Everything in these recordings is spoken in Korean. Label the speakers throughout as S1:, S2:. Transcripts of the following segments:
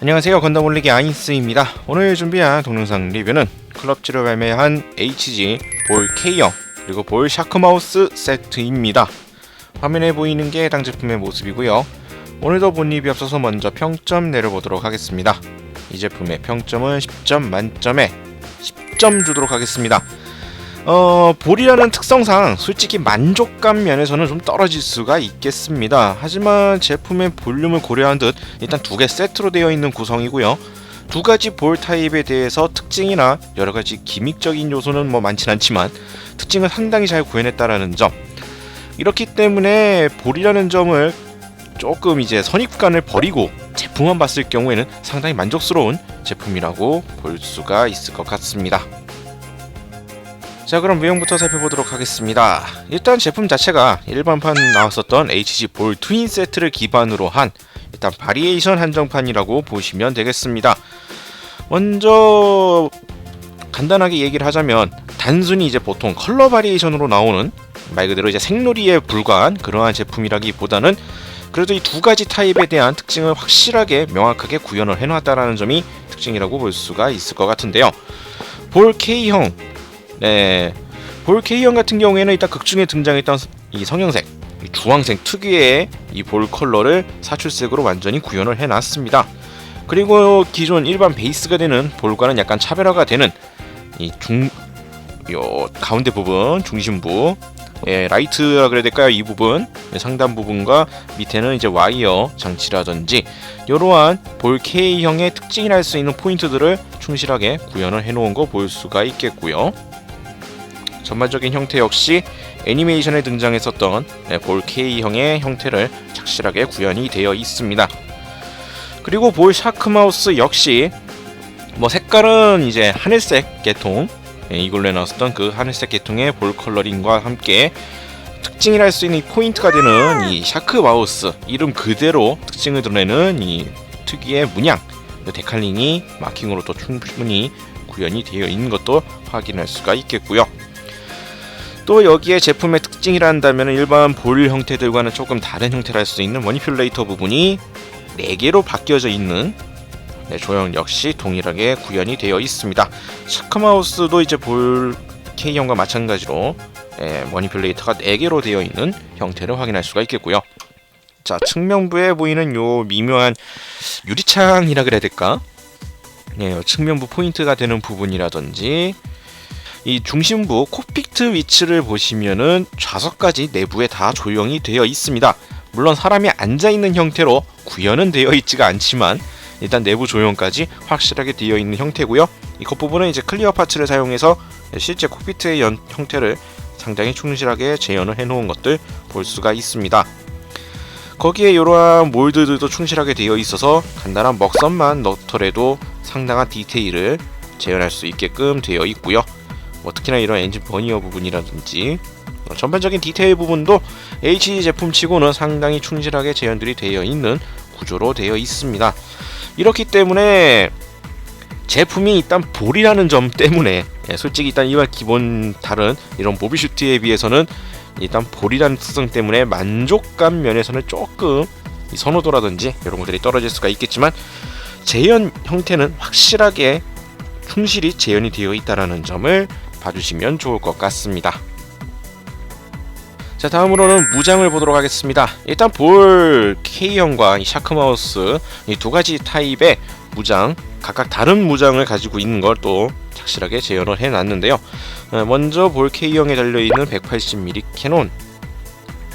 S1: 안녕하세요, 건담 올리기 아인스입니다. 오늘 준비한 동영상 리뷰는 클럽지로 발매한 HG 볼 K형 그리고 볼 샤크마우스 세트입니다. 화면에 보이는 게 해당 제품의 모습이고요. 오늘도 본 리뷰 앞서서 먼저 평점 내려보도록 하겠습니다. 이 제품의 평점은 10점 만점에 10점 주도록 하겠습니다. 볼이라는 특성상 솔직히 만족감 면에서는 좀 떨어질 수가 있겠습니다. 하지만 제품의 볼륨을 고려한 듯 일단 두 개 세트로 되어 있는 구성이고요. 두 가지 볼 타입에 대해서 특징이나 여러 가지 기믹적인 요소는 많진 않지만 특징을 상당히 잘 구현했다라는 점. 이렇기 때문에 볼이라는 점을 조금 이제 선입관을 버리고 제품만 봤을 경우에는 상당히 만족스러운 제품이라고 볼 수가 있을 것 같습니다. 자, 그럼 외형부터 살펴보도록 하겠습니다. 일단 제품 자체가 일반판 나왔었던 HG 볼 트윈 세트를 기반으로 한 일단 바리에이션 한정판이라고 보시면 되겠습니다. 먼저 간단하게 얘기를 하자면 단순히 이제 보통 컬러 바리에이션으로 나오는 말 그대로 이제 생놀이에 불과한 그러한 제품이라기보다는 그래도 이 두 가지 타입에 대한 특징을 확실하게 명확하게 구현을 해놨다라는 점이 특징이라고 볼 수가 있을 것 같은데요. 볼 K형, 볼 K형 같은 경우에는 일단 극중에 등장했던 이 성형색, 이 주황색 특유의 이 볼 컬러를 사출색으로 완전히 구현을 해놨습니다. 그리고 기존 일반 베이스가 되는 볼과는 약간 차별화가 되는 이 가운데 부분 중심부, 라이트라 그래야 될까요? 이 부분 상단 부분과 밑에는 이제 와이어 장치라든지 이러한 볼 K형의 특징이라 할 수 있는 포인트들을 충실하게 구현을 해놓은 거 볼 수가 있겠고요. 전반적인 형태 역시 애니메이션에 등장했었던 볼 K형의 형태를 착실하게 구현이 되어 있습니다. 그리고 볼 샤크마우스 역시 색깔은 이제 하늘색 계통, 이걸로 나왔었던 그 하늘색 계통의 볼 컬러링과 함께 특징이라 할 수 있는 포인트가 되는 이 샤크마우스 이름 그대로 특징을 드러내는 이 특유의 문양, 데칼링이 마킹으로 또 충분히 구현이 되어 있는 것도 확인할 수가 있겠고요. 또 여기에 제품의 특징이라 한다면 일반 볼 형태들과는 조금 다른 형태를 할 수 있는 머니퓰레이터 부분이 4개로 바뀌어져 있는 조형 역시 동일하게 구현이 되어 있습니다. 샤크마우스도 이제 볼 K형과 마찬가지로 머니퓰레이터가 4개로 되어 있는 형태를 확인할 수가 있겠고요. 자, 측면부에 보이는 요 미묘한 유리창이라 그래야 될까? 측면부 포인트가 되는 부분이라든지 이 중심부 콕피트 위치를 보시면은 좌석까지 내부에 다 조형이 되어 있습니다. 물론 사람이 앉아있는 형태로 구현은 되어 있지가 않지만 일단 내부 조형까지 확실하게 되어 있는 형태고요. 이 겉부분은 이제 클리어 파츠를 사용해서 실제 콕피트의 형태를 상당히 충실하게 재현을 해놓은 것들 볼 수가 있습니다. 거기에 이러한 몰드들도 충실하게 되어 있어서 간단한 먹선만 넣더라도 상당한 디테일을 재현할 수 있게끔 되어 있고요. 특히나 이런 엔진 버니어 부분이라든지 전반적인 디테일 부분도 HG 제품치고는 상당히 충실하게 재현들이 되어 있는 구조로 되어 있습니다. 이렇기 때문에 제품이 일단 볼이라는 점 때문에 솔직히 일단 이와 기본 다른 이런 모비슈트에 비해서는 일단 볼이라는 특성 때문에 만족감 면에서는 조금 선호도라든지 이런 것들이 떨어질 수가 있겠지만 재현 형태는 확실하게 충실히 재현이 되어 있다는 점을 봐주시면 좋을 것 같습니다. 자, 다음으로는 무장을 보도록 하겠습니다. 일단 볼 K형과 이 샤크마우스 이 두 가지 타입의 무장, 각각 다른 무장을 가지고 있는 걸 또 착실하게 재현을 해놨는데요. 먼저 볼 K형에 달려있는 180mm 캐논,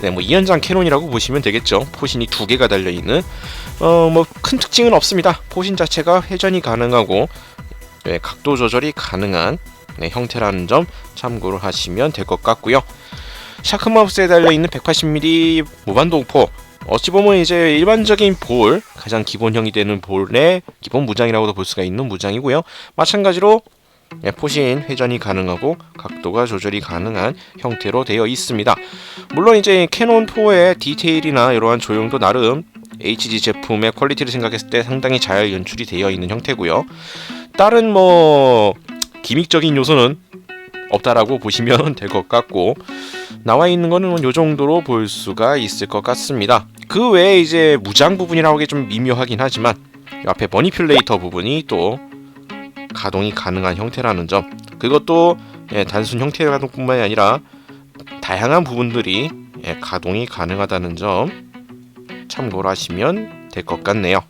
S1: 2연장 캐논이라고 보시면 되겠죠. 포신이 2개가 달려있는 큰 특징은 없습니다. 포신 자체가 회전이 가능하고 각도 조절이 가능한 형태라는 점 참고를 하시면 될 것 같고요. 샤크마우스에 달려있는 180mm 무반동포, 어찌 보면 이제 일반적인 볼, 가장 기본형이 되는 볼의 기본 무장이라고도 볼 수가 있는 무장이고요. 마찬가지로 포신 회전이 가능하고 각도가 조절이 가능한 형태로 되어 있습니다. 물론 이제 캐논4의 디테일이나 이러한 조형도 나름 HG 제품의 퀄리티를 생각했을 때 상당히 잘 연출이 되어 있는 형태고요. 다른 기믹적인 요소는 없다라고 보시면 될 것 같고 나와 있는 거는 요 정도로 볼 수가 있을 것 같습니다. 그 외에 이제 무장 부분이라고 하기 좀 미묘하긴 하지만 앞에 머니퓰레이터 부분이 또 가동이 가능한 형태라는 점, 그것도 단순 형태 가동뿐만이 아니라 다양한 부분들이 가동이 가능하다는 점 참고를 하시면 될 것 같네요.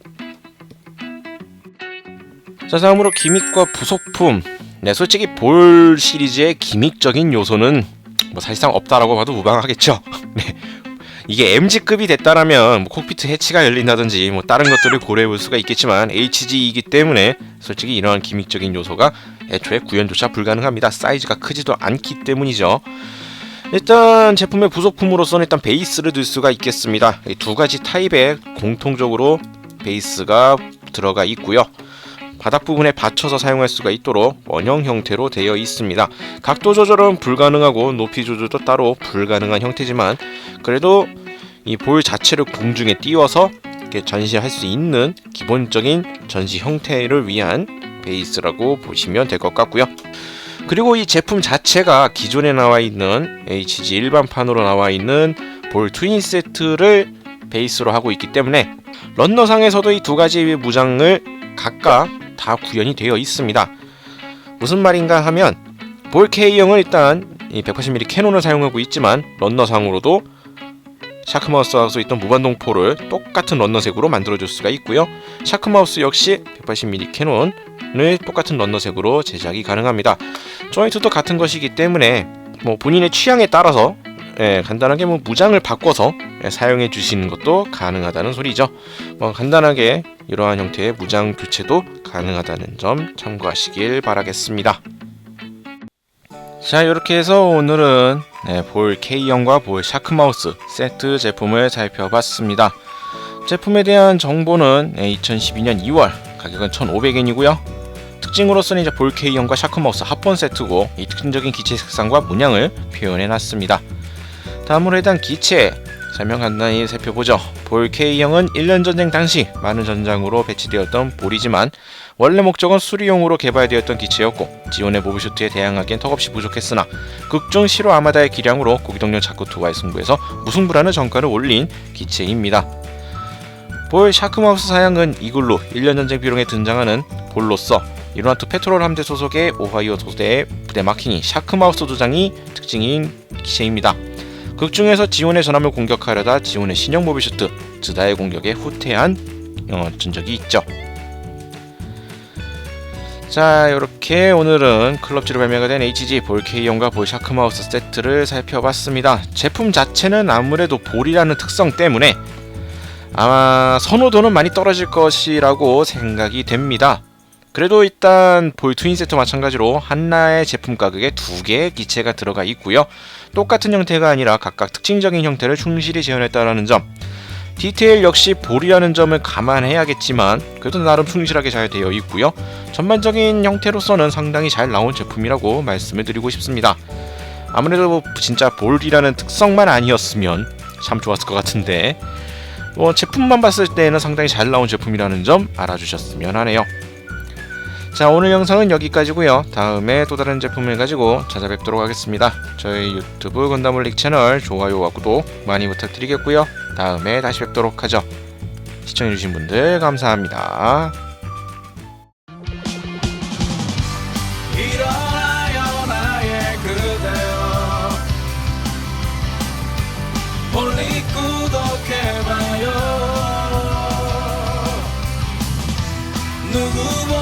S1: 자, 다음으로 기믹과 부속품. 솔직히 볼 시리즈의 기믹적인 요소는 뭐 사실상 없다라고 봐도 무방하겠죠. 이게 MG급이 됐다라면 뭐 콕피트 해치가 열린다든지 뭐 다른 것들을 고려해볼 수가 있겠지만 HG이기 때문에 솔직히 이러한 기믹적인 요소가 애초에 구현조차 불가능합니다. 사이즈가 크지도 않기 때문이죠. 일단 제품의 부속품으로서는 일단 베이스를 들 수가 있겠습니다. 이 두 가지 타입에 공통적으로 베이스가 들어가 있고요. 바닥 부분에 받쳐서 사용할 수가 있도록 원형 형태로 되어 있습니다. 각도 조절은 불가능하고 높이 조절도 따로 불가능한 형태지만 그래도 이 볼 자체를 공중에 띄워서 이렇게 전시할 수 있는 기본적인 전시 형태를 위한 베이스라고 보시면 될 것 같고요. 그리고 이 제품 자체가 기존에 나와 있는 HG 일반판으로 나와 있는 볼 트윈 세트를 베이스로 하고 있기 때문에 런너상에서도 이 두 가지 무장을 각각 다 구현이 되어 있습니다. 무슨 말인가 하면 볼 K형은 일단 이 180mm 캐논을 사용하고 있지만 런너상으로도 샤크마우스와 써 있던 무반동포를 똑같은 런너색으로 만들어줄 수가 있고요. 샤크마우스 역시 180mm 캐논을 똑같은 런너색으로 제작이 가능합니다. 조인트도 같은 것이기 때문에 뭐 본인의 취향에 따라서 간단하게 뭐 무장을 바꿔서 사용해 주시는 것도 가능하다는 소리죠. 간단하게 이러한 형태의 무장 교체도 가능하다는 점 참고하시길 바라겠습니다. 자, 이렇게 해서 오늘은 볼 K형과 볼 샤크마우스 세트 제품을 살펴봤습니다. 제품에 대한 정보는 2012년 2월, 가격은 1,500엔이고요. 특징으로서는 이제 볼 K형과 샤크마우스 합본 세트고 이 특징적인 기체 색상과 문양을 표현해놨습니다. 다음으로 해당 기체 설명 간단히 살펴보죠. 볼 K형은 1년 전쟁 당시 많은 전장으로 배치되었던 볼이지만 원래 목적은 수리용으로 개발되었던 기체였고 지온의 모비슈트에 대항하기엔 턱없이 부족했으나 극중 실호 아마다의 기량으로 고기동용 자쿠2와의 승부에서 무승부라는 정가를 올린 기체입니다. 볼 샤크마우스 사양은 이글루 1년 전쟁 비룡에 등장하는 볼로서 이로나투 페트롤 함대 소속의 오하이오 소대의 부대 마킹이 샤크마우스 도장이 특징인 기체입니다. 극중에서 지온의 전함을 공격하려다 지온의 신형 모비슈트 즈다의 공격에 후퇴한 전적이 있죠. 자, 이렇게 오늘은 클럽지로 발매가 된 HG 볼 K형과 볼 샤크마우스 세트를 살펴봤습니다. 제품 자체는 아무래도 볼이라는 특성 때문에 아마 선호도는 많이 떨어질 것이라고 생각이 됩니다. 그래도 일단 볼 트윈 세트 마찬가지로 하나의 제품 가격에 두 개의 기체가 들어가 있고요. 똑같은 형태가 아니라 각각 특징적인 형태를 충실히 재현했다는 점, 디테일 역시 볼이라는 점을 감안해야겠지만 그래도 나름 충실하게 잘 되어 있고요. 전반적인 형태로서는 상당히 잘 나온 제품이라고 말씀을 드리고 싶습니다. 아무래도 진짜 볼이라는 특성만 아니었으면 참 좋았을 것 같은데 제품만 봤을 때는 상당히 잘 나온 제품이라는 점 알아주셨으면 하네요. 자, 오늘 영상은 여기까지고요. 다음에 또 다른 제품을 가지고 찾아뵙도록 하겠습니다. 저희 유튜브 건담올릭 채널 좋아요와 구독 많이 부탁드리겠고요. 다음에 다시 뵙도록 하죠. 시청해주신 분들 감사합니다.
S2: 일어나요 나의 그대여 올릭 구독해봐요 누구보다